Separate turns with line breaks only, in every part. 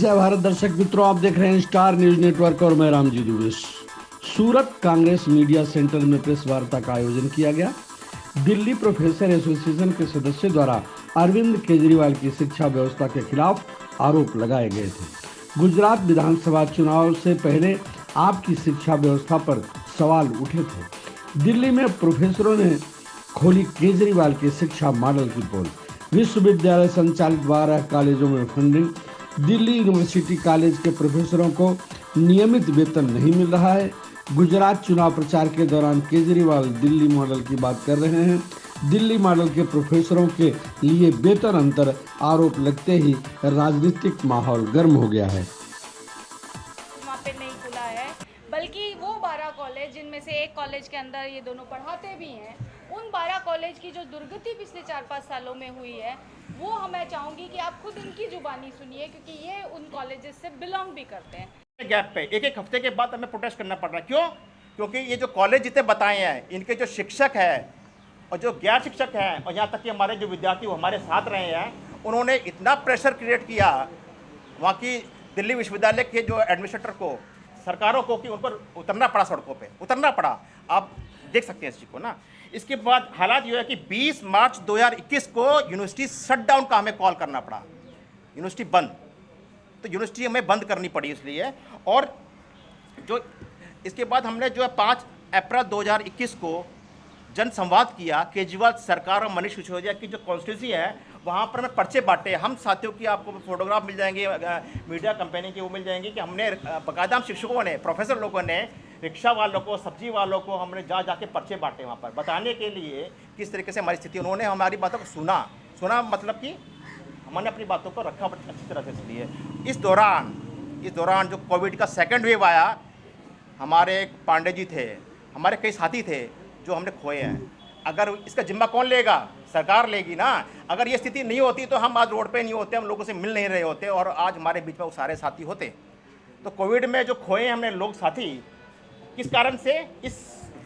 जय भारत दर्शक मित्रों, आप देख रहे हैं स्टार न्यूज नेटवर्क और मैं रामजी दुबे। सूरत कांग्रेस मीडिया सेंटर में प्रेस वार्ता का आयोजन किया गया। दिल्ली प्रोफेसर एसोसिएशन के सदस्यों द्वारा अरविंद केजरीवाल की शिक्षा व्यवस्था के खिलाफ आरोप लगाए गए थे। गुजरात विधानसभा चुनाव से पहले आपकी शिक्षा व्यवस्था पर सवाल उठे थे। दिल्ली में प्रोफेसरों ने खोली केजरीवाल के शिक्षा मॉडल की पोल। विश्वविद्यालय संचालित 12 कॉलेजों में फंडिंग। दिल्ली यूनिवर्सिटी कॉलेज के प्रोफेसरों को नियमित वेतन नहीं मिल रहा है। गुजरात चुनाव प्रचार के दौरान केजरीवाल दिल्ली मॉडल की बात कर रहे हैं। दिल्ली मॉडल के प्रोफेसरों के लिए वेतन अंतर आरोप लगते ही राजनीतिक माहौल गर्म हो गया है।
वहाँ पे नहीं खुला है, बल्कि वो 12 कॉलेज जिनमें से एक कॉलेज के अंदर ये दोनों पढ़ाते भी हैं, उन 12 कॉलेज की जो दुर्गति पिछले 4-5 सालों में हुई है, वो मैं चाहूँगी कि आप खुद इनकी जुबानी सुनिए, क्योंकि ये उन कॉलेजेस से बिलोंग भी करते हैं।
गैप पे एक एक हफ्ते के बाद हमें प्रोटेस्ट करना पड़ रहा है। क्यों? क्योंकि ये जो कॉलेज जितने बताए हैं, इनके जो शिक्षक हैं और जो गैर शिक्षक हैं और यहाँ तक कि हमारे जो विद्यार्थी वो हमारे साथ रहे हैं, उन्होंने इतना प्रेशर क्रिएट किया वहाँ की दिल्ली विश्वविद्यालय के जो एडमिनिस्ट्रेटर को, सरकारों को, कि उन पर उतरना पड़ा, सड़कों पे उतरना पड़ा। आप देख सकते हैं इस चीज़ को ना। इसके बाद हालात ये है कि 20 मार्च 2021 को यूनिवर्सिटी शट डाउन का हमें कॉल करना पड़ा, यूनिवर्सिटी बंद। तो यूनिवर्सिटी हमें बंद करनी पड़ी इसलिए। और जो इसके बाद हमने जो है 5 अप्रैल 2021 को जन संवाद किया केजरीवाल सरकार और मनीष सिसोदिया की जो कॉन्स्टिट्यूंसी है, वहाँ पर हमें पर्चे बांटे। हम साथियों की आपको फोटोग्राफ मिल जाएंगे, मीडिया कंपेनी के वो मिल जाएंगे कि हमने बाकायदा शिक्षकों ने, प्रोफेसर लोगों ने, रिक्शा वालों को, सब्जी वालों को हमने जा जाके पर्चे बांटे वहाँ पर, बताने के लिए किस तरीके से हमारी स्थिति। उन्होंने हमारी बातों को सुना मतलब कि हमने अपनी बातों को रखा अच्छी तरह से। इसलिए इस दौरान जो कोविड का सेकंड वेव आया, हमारे एक पांडे जी थे, हमारे कई साथी थे जो हमने खोए हैं। अगर इसका जिम्मा कौन लेगा? सरकार लेगी ना। अगर ये स्थिति नहीं होती तो हम आज रोड पे नहीं होते, हम लोगों से मिल नहीं रहे होते और आज हमारे बीच में वो सारे साथी होते। तो कोविड में जो खोए हमने लोग साथी, किस कारण से? इस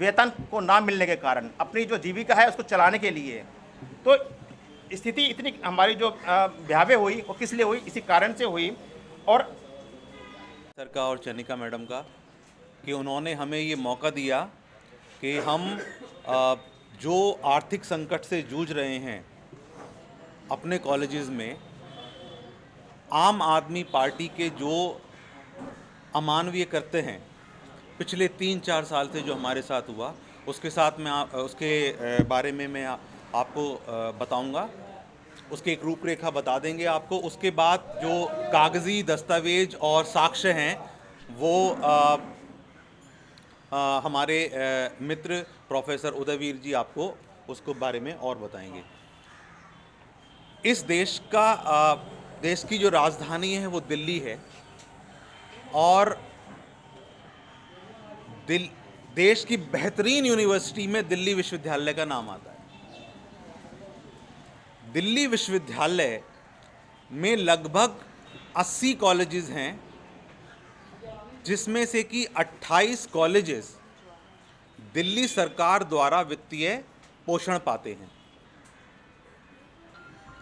वेतन को ना मिलने के कारण, अपनी जो जीविका है उसको चलाने के लिए। तो स्थिति इतनी हमारी जो भयावह हुई वो किस लिए हुई? इसी कारण से हुई। और
सर का और चनिका मैडम का कि उन्होंने हमें ये मौका दिया कि हम जो आर्थिक संकट से जूझ रहे हैं अपने कॉलेजेस में, आम आदमी पार्टी के जो अमानवीय करते हैं पिछले 3-4 साल से जो हमारे साथ हुआ, उसके साथ में उसके बारे में मैं आपको बताऊंगा। उसकी एक रूपरेखा बता देंगे आपको। उसके बाद जो कागज़ी दस्तावेज और साक्ष्य हैं वो हमारे मित्र प्रोफेसर उदयवीर जी आपको उसको बारे में और बताएंगे। इस देश की जो राजधानी है वो दिल्ली है और देश की बेहतरीन यूनिवर्सिटी में दिल्ली विश्वविद्यालय का नाम आता है। दिल्ली विश्वविद्यालय में लगभग 80 कॉलेजेस हैं, जिसमें से कि 28 कॉलेजेस दिल्ली सरकार द्वारा वित्तीय पोषण पाते हैं,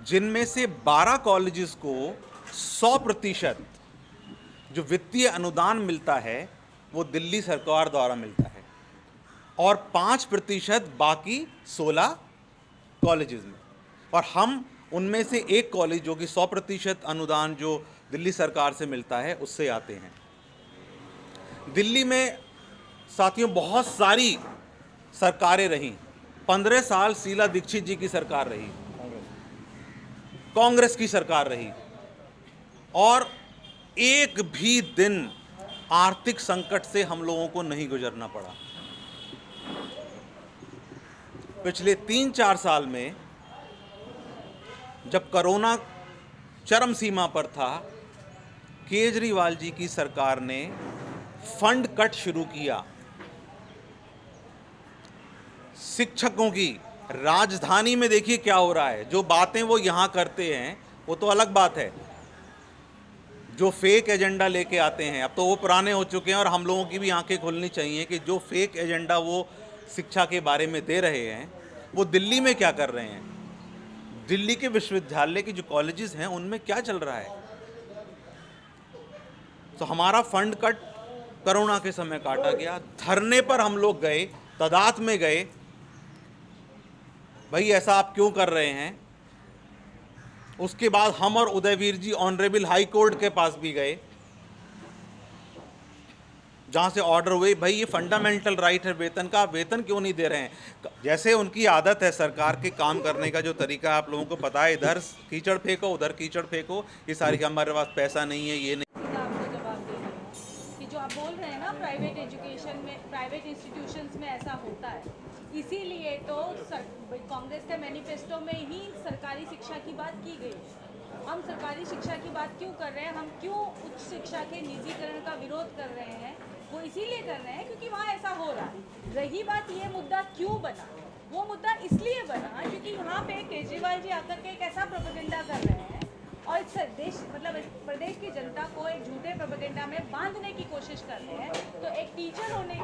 जिनमें से 12 कॉलेजेस को 100% जो वित्तीय अनुदान मिलता है वो दिल्ली सरकार द्वारा मिलता है और 5% बाकी 16 कॉलेजेस में। और हम उनमें से एक कॉलेज जो कि 100% अनुदान जो दिल्ली सरकार से मिलता है उससे आते हैं। दिल्ली में साथियों बहुत सारी सरकारें रहीं। 15 साल शीला दीक्षित जी की सरकार रही, कांग्रेस की सरकार रही, और एक भी दिन आर्थिक संकट से हम लोगों को नहीं गुजरना पड़ा। पिछले 3-4 साल में जब कोरोना चरम सीमा पर था, केजरीवाल जी की सरकार ने फंड कट शुरू किया। शिक्षकों की राजधानी में देखिए क्या हो रहा है। जो बातें वो यहाँ करते हैं वो तो अलग बात है, जो फेक एजेंडा लेके आते हैं अब तो वो पुराने हो चुके हैं और हम लोगों की भी आंखें खोलनी चाहिए कि जो फेक एजेंडा वो शिक्षा के बारे में दे रहे हैं वो दिल्ली में क्या कर रहे हैं। दिल्ली के विश्वविद्यालय के जो कॉलेजेस हैं उनमें क्या चल रहा है। तो हमारा फंड कट कोरोना के समय काटा गया। धरने पर हम लोग गए, तादाद में गए, भाई ऐसा आप क्यों कर रहे हैं। उसके बाद हम और उदयवीर जी ऑनरेबल हाई कोर्ट के पास भी गए, जहाँ से ऑर्डर हुए, भाई ये फंडामेंटल राइट है वेतन का, आप वेतन क्यों नहीं दे रहे हैं। जैसे उनकी आदत है सरकार के काम करने का जो तरीका है आप लोगों को पता है, इधर कीचड़ फेंको उधर कीचड़ फेंको, ये सारी का हमारे पास पैसा नहीं है, ये नहीं।
आपको जवाब दे रही हूँ कि जो आप बोल रहे हैं ना प्राइवेट एजुकेशन में, प्राइवेट इंस्टीट्यूशंस में ऐसा होता है, इसीलिए तो कांग्रेस के मैनिफेस्टो में ही सरकारी शिक्षा की बात की गई है। हम सरकारी शिक्षा की बात क्यों कर रहे हैं, हम क्यों उच्च शिक्षा के निजीकरण का विरोध कर रहे हैं, वो इसीलिए कर रहे हैं क्योंकि वहाँ ऐसा हो रहा है। रही बात ये मुद्दा क्यों बना, वो मुद्दा इसलिए बना क्योंकि यहाँ पे केजरीवाल जी आकर के एक ऐसा प्रोपेगेंडा कर रहे हैं और इस देश मतलब इस प्रदेश की जनता को एक झूठे प्रोपेगेंडा में बांधने की कोशिश कर रहे हैं। तो एक टीचर होने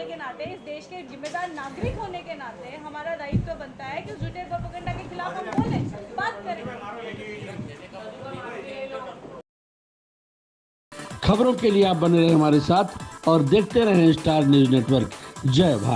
के नाते इस देश के जिम्मेदार नागरिक होने के नाते हमारा दायित्व बनता है कि उस झूठे प्रोपेगेंडा के खिलाफ हम बोलें, बात करें।
खबरों के लिए आप बने रहे हमारे साथ और देखते रहें स्टार न्यूज नेटवर्क। जय भारत।